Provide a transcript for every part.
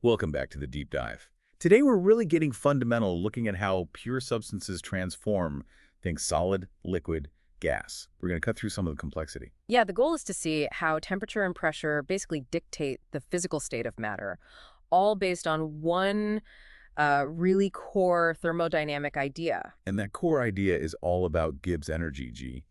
Welcome back to the deep dive. Today we're really getting fundamental, looking at how pure substances transform things solid, liquid, gas. We're going to cut through some of the complexity. Yeah, the goal is to see how temperature and pressure basically dictate the physical state of matter, all based on one really core thermodynamic idea. And that core idea is all about Gibbs energy, G.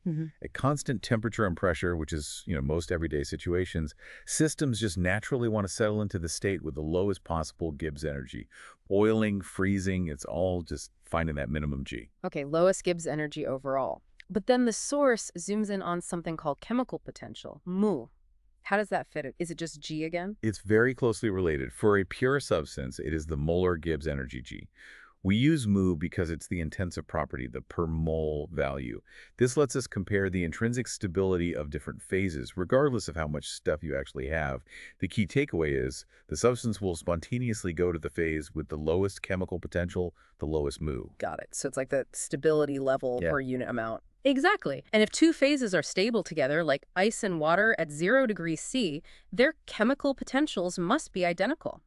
At constant temperature and pressure, which is, most everyday situations, systems just naturally want to settle into the state with the lowest possible Gibbs energy. Boiling, freezing, it's all just finding that minimum G. Okay, lowest Gibbs energy overall. But then the source zooms in on something called chemical potential, mu. How does that fit? Is it just G again? It's very closely related. For a pure substance, it is the molar Gibbs energy G. We use mu because it's the intensive property, the per mole value. This lets us compare the intrinsic stability of different phases, regardless of how much stuff you actually have. The key takeaway is the substance will spontaneously go to the phase with the lowest chemical potential, the lowest mu. Got it. So it's like the stability level Yeah. per unit amount. Exactly. And if two phases are stable together, like ice and water at 0 degrees C, their chemical potentials must be identical.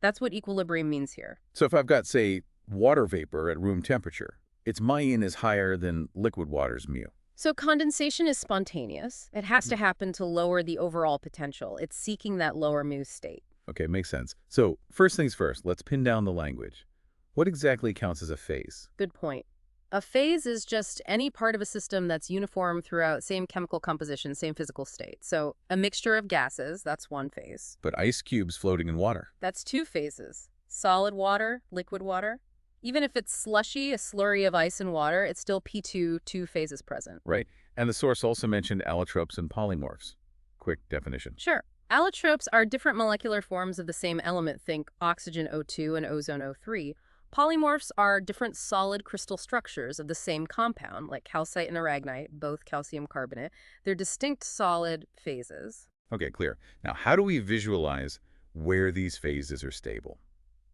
That's what equilibrium means here. So if I've got, say, water vapor at room temperature, its mu is higher than liquid water's mu. So condensation is spontaneous. It has to happen to lower the overall potential. It's seeking that lower mu state. Okay, makes sense. So first things first, let's pin down the language. What exactly counts as a phase? Good point. A phase is just any part of a system that's uniform throughout same chemical composition, same physical state. So a mixture of gases, that's one phase. But ice cubes floating in water. That's two phases. Solid water, liquid water. Even if it's slushy, a slurry of ice and water, it's still P2, two phases present. Right. And the source also mentioned allotropes and polymorphs. Quick definition. Sure. Allotropes are different molecular forms of the same element. Think oxygen O2 and ozone O3. Polymorphs are different solid crystal structures of the same compound, like calcite and aragonite, both calcium carbonate. They're distinct solid phases. Okay, clear. Now, how do we visualize where these phases are stable?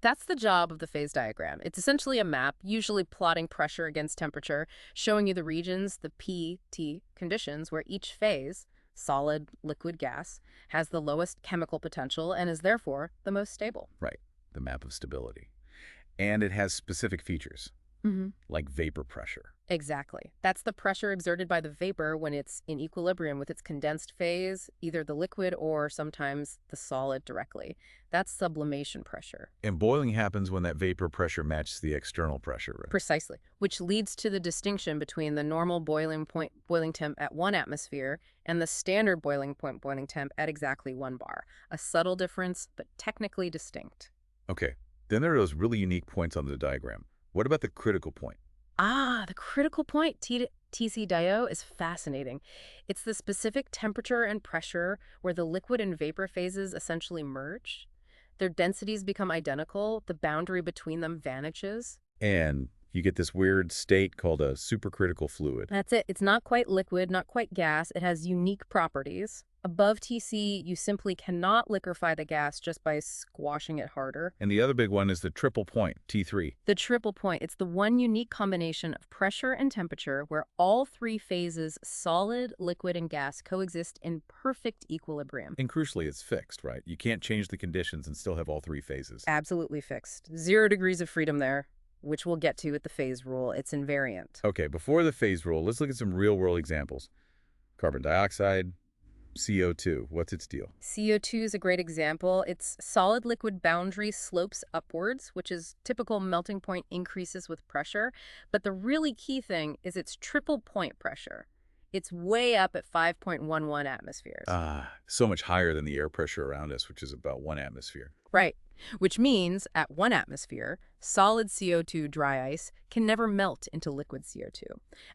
That's the job of the phase diagram. It's essentially a map, usually plotting pressure against temperature, showing you the regions, the P, T conditions, where each phase, solid, liquid, gas, has the lowest chemical potential and is therefore the most stable. Right, the map of stability. And it has specific features, like vapor pressure. Exactly. That's the pressure exerted by the vapor when it's in equilibrium with its condensed phase, either the liquid or sometimes the solid directly. That's sublimation pressure. And boiling happens when that vapor pressure matches the external pressure. Right? Precisely, which leads to the distinction between the normal boiling point boiling temp at 1 atmosphere and the standard boiling point boiling temp at exactly 1 bar. A subtle difference, but technically distinct. Okay, then there are those really unique points on the diagram. What about the critical point? The critical point, TC-DIO, is fascinating. It's the specific temperature and pressure where the liquid and vapor phases essentially merge. Their densities become identical. The boundary between them vanishes. And you get this weird state called a supercritical fluid. That's it. It's not quite liquid, not quite gas. It has unique properties. Above TC, you simply cannot liquefy the gas just by squashing it harder. And the other big one is the triple point, T3. The triple point, it's the one unique combination of pressure and temperature where all three phases, solid, liquid, and gas, coexist in perfect equilibrium. And crucially, it's fixed, right? You can't change the conditions and still have all three phases. Absolutely fixed. 0 degrees of freedom there, which we'll get to with the phase rule. It's invariant. Okay, before the phase rule, let's look at some real-world examples. Carbon dioxide, CO2, what's its deal? CO2 is a great example. Its solid-liquid boundary slopes upwards, which is typical melting point increases with pressure. But the really key thing is its triple point pressure. It's way up at 5.11 atmospheres. So much higher than the air pressure around us, which is about 1 atmosphere. Right, which means at 1 atmosphere, solid CO2 dry ice can never melt into liquid CO2.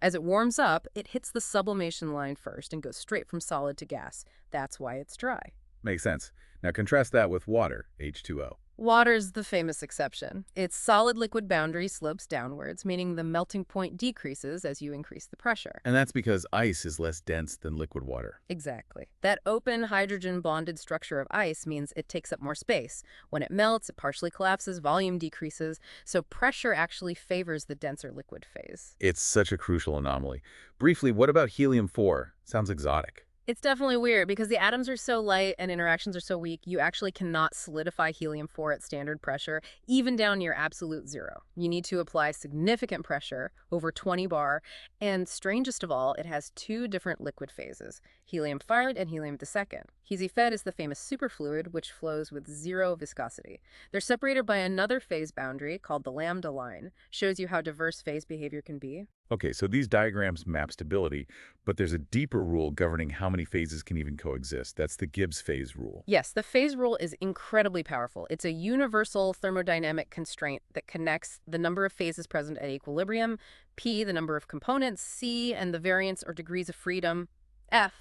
As it warms up, it hits the sublimation line first and goes straight from solid to gas. That's why it's dry. Makes sense. Now contrast that with water, H2O. Water's the famous exception. Its solid-liquid boundary slopes downwards, meaning the melting point decreases as you increase the pressure. And that's because ice is less dense than liquid water. Exactly. That open hydrogen-bonded structure of ice means it takes up more space. When it melts, it partially collapses, volume decreases, so pressure actually favors the denser liquid phase. It's such a crucial anomaly. Briefly, what about helium-4? Sounds exotic. It's definitely weird because the atoms are so light and interactions are so weak, you actually cannot solidify helium-4 at standard pressure, even down near absolute zero. You need to apply significant pressure, over 20 bar, and strangest of all, it has two different liquid phases, helium-5 and helium-2. Hes-fed is the famous superfluid, which flows with zero viscosity. They're separated by another phase boundary called the lambda line, shows you how diverse phase behavior can be. Okay, so these diagrams map stability, but there's a deeper rule governing how many phases can even coexist. That's the Gibbs phase rule. Yes, the phase rule is incredibly powerful. It's a universal thermodynamic constraint that connects the number of phases present at equilibrium, P, the number of components, C, and the variance or degrees of freedom, F.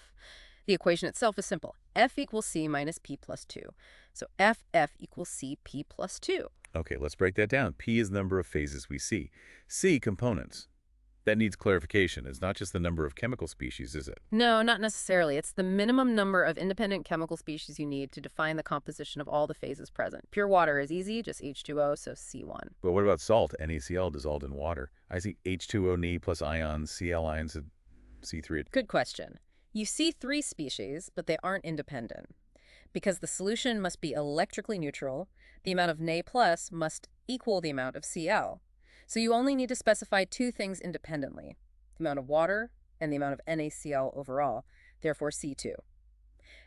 The equation itself is simple. F equals C minus P plus 2. So FF equals CP plus 2. Okay, let's break that down. P is the number of phases we see. C, components. That needs clarification. It's not just the number of chemical species, is it? No, not necessarily. It's the minimum number of independent chemical species you need to define the composition of all the phases present. Pure water is easy, just H2O, so C1. But what about salt, NaCl, dissolved in water? I see H2O Ne plus ions, Cl ions, and C3. Good question. You see three species, but they aren't independent. Because the solution must be electrically neutral, the amount of Na plus must equal the amount of Cl. So you only need to specify two things independently, the amount of water and the amount of NaCl overall, therefore C2.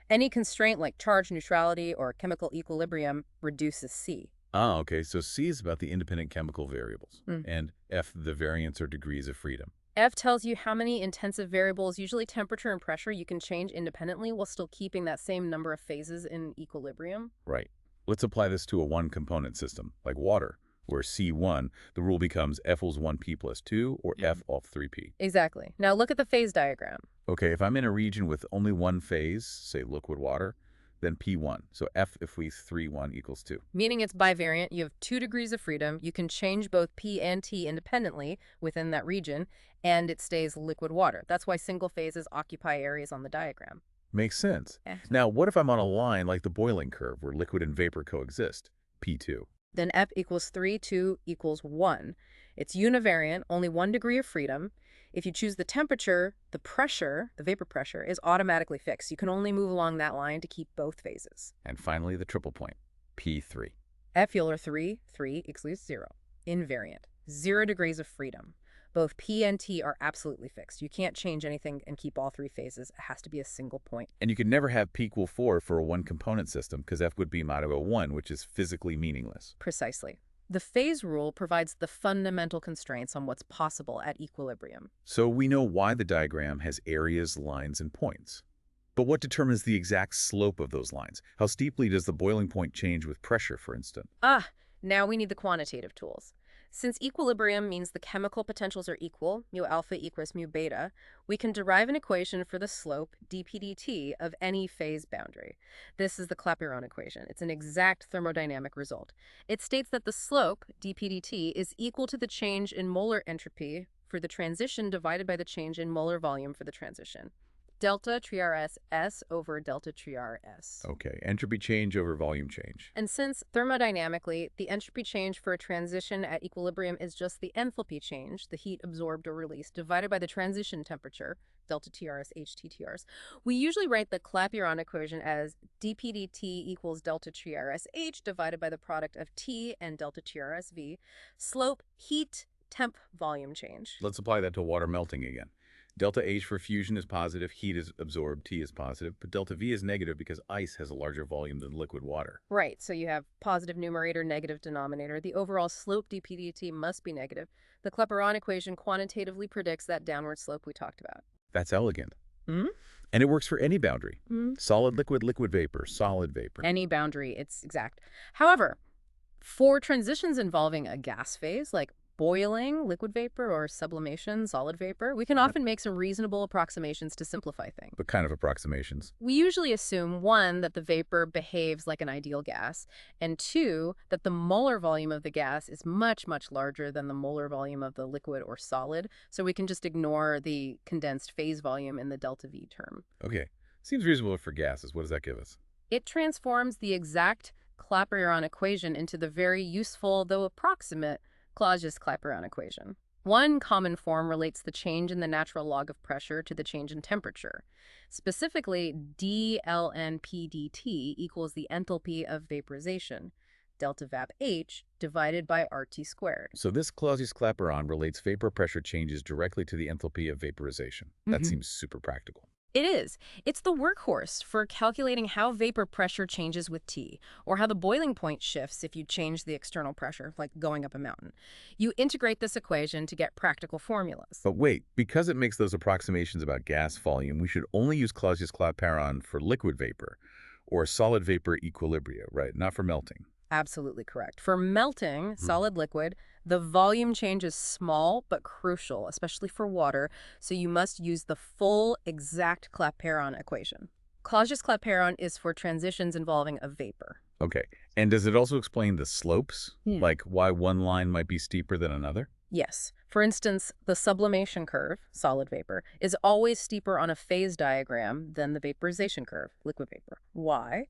Any constraint like charge neutrality or chemical equilibrium reduces C. Ah, okay, so C is about the independent chemical variables, and F, the variance or degrees of freedom. F tells you how many intensive variables, usually temperature and pressure, you can change independently while still keeping that same number of phases in equilibrium. Right. Let's apply this to a one-component system, like water, where C1, the rule becomes F equals 1P plus 2 or F of 3P. Exactly. Now look at the phase diagram. Okay, if I'm in a region with only one phase, say liquid water, then P1. So F if we 3, 1 equals 2. Meaning it's bivariant, you have 2 degrees of freedom, you can change both P and T independently within that region, and it stays liquid water. That's why single phases occupy areas on the diagram. Makes sense. Now, what if I'm on a line like the boiling curve where liquid and vapor coexist? P2. Then F equals 3, 2 equals 1. It's univariant, only 1 degree of freedom. If you choose the temperature, the pressure, the vapor pressure, is automatically fixed. You can only move along that line to keep both phases. And finally, the triple point, P3. F Euler 3, 3 equals 0. Invariant, 0 degrees of freedom. Both P and T are absolutely fixed. You can't change anything and keep all three phases. It has to be a single point. And you can never have P equal 4 for a one-component system because F would be mod of 1, which is physically meaningless. Precisely. The phase rule provides the fundamental constraints on what's possible at equilibrium. So we know why the diagram has areas, lines, and points. But what determines the exact slope of those lines? How steeply does the boiling point change with pressure, for instance? Now we need the quantitative tools. Since equilibrium means the chemical potentials are equal, mu alpha equals mu beta, we can derive an equation for the slope, dp/dt, of any phase boundary. This is the Clapeyron equation. It's an exact thermodynamic result. It states that the slope, dp/dt, is equal to the change in molar entropy for the transition divided by the change in molar volume for the transition. Delta TRS S over delta TRS. Okay, entropy change over volume change. And since thermodynamically, the entropy change for a transition at equilibrium is just the enthalpy change, the heat absorbed or released, divided by the transition temperature, delta TRS HT/TRS, we usually write the Clapeyron equation as dp/dt equals delta TRS H divided by the product of T and delta TRS V, slope, heat, temp, volume change. Let's apply that to water melting again. Delta H for fusion is positive, heat is absorbed, T is positive, but delta V is negative because ice has a larger volume than liquid water. Right, so you have positive numerator, negative denominator. The overall slope dp/dt must be negative. The Clapeyron equation quantitatively predicts that downward slope we talked about. That's elegant. And it works for any boundary. Solid, liquid, liquid vapor, solid vapor. Any boundary, it's exact. However, for transitions involving a gas phase, like boiling, liquid vapor, or sublimation, solid vapor, we can often make some reasonable approximations to simplify things. What kind of approximations? We usually assume, 1, that the vapor behaves like an ideal gas, and 2, that the molar volume of the gas is much, much larger than the molar volume of the liquid or solid, so we can just ignore the condensed phase volume in the delta V term. Okay, seems reasonable for gases. What does that give us? It transforms the exact Clapeyron equation into the very useful, though approximate, Clausius Clapeyron equation. One common form relates the change in the natural log of pressure to the change in temperature. Specifically, d ln p dt equals the enthalpy of vaporization, delta vap H, divided by RT squared. So this Clausius-Clapeyron relates vapor pressure changes directly to the enthalpy of vaporization. That seems super practical. It is. It's the workhorse for calculating how vapor pressure changes with T, or how the boiling point shifts if you change the external pressure, like going up a mountain. You integrate this equation to get practical formulas. But wait, because it makes those approximations about gas volume, we should only use Clausius-Clapeyron for liquid vapor or solid vapor equilibria, right? Not for melting. Absolutely correct. For melting, solid liquid, the volume change is small but crucial, especially for water, so you must use the full exact Clapeyron equation. Clausius-Clapeyron is for transitions involving a vapor. Okay. And does it also explain the slopes? Like why one line might be steeper than another? Yes. For instance, the sublimation curve, solid vapor, is always steeper on a phase diagram than the vaporization curve, liquid vapor. Why?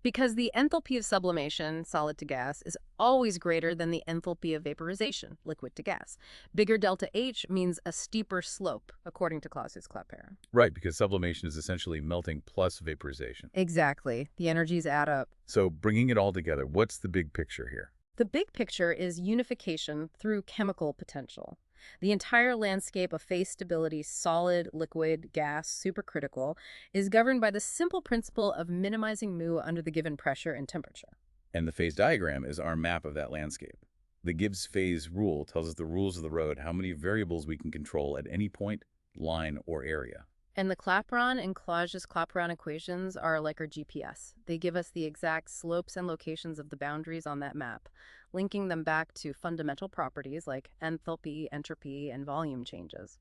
Because the enthalpy of sublimation, solid to gas, is always greater than the enthalpy of vaporization, liquid to gas. Bigger delta H means a steeper slope, according to Clausius-Clapeyron. Right, because sublimation is essentially melting plus vaporization. Exactly. The energies add up. So bringing it all together, what's the big picture here? The big picture is unification through chemical potential. The entire landscape of phase stability, solid, liquid, gas, supercritical, is governed by the simple principle of minimizing mu under the given pressure and temperature. And the phase diagram is our map of that landscape. The Gibbs phase rule tells us the rules of the road, how many variables we can control at any point, line, or area. And the Clapeyron and Clausius-Clapeyron equations are like our GPS. They give us the exact slopes and locations of the boundaries on that map, linking them back to fundamental properties like enthalpy, entropy, and volume changes.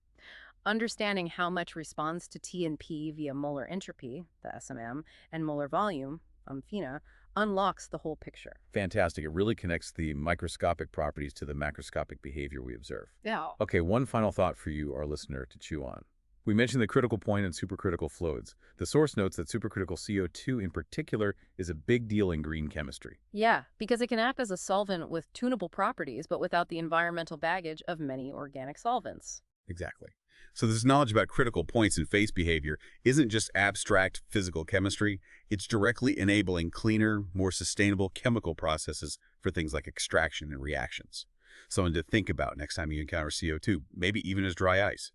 Understanding how much responds to T and P via molar entropy, the SMM, and molar volume, phenom, unlocks the whole picture. Fantastic. It really connects the microscopic properties to the macroscopic behavior we observe. Yeah. Okay, one final thought for you, our listener, to chew on. We mentioned the critical point in supercritical fluids. The source notes that supercritical CO2 in particular is a big deal in green chemistry. Yeah, because it can act as a solvent with tunable properties, but without the environmental baggage of many organic solvents. Exactly. So this knowledge about critical points in phase behavior isn't just abstract physical chemistry. It's directly enabling cleaner, more sustainable chemical processes for things like extraction and reactions. Something to think about next time you encounter CO2, maybe even as dry ice.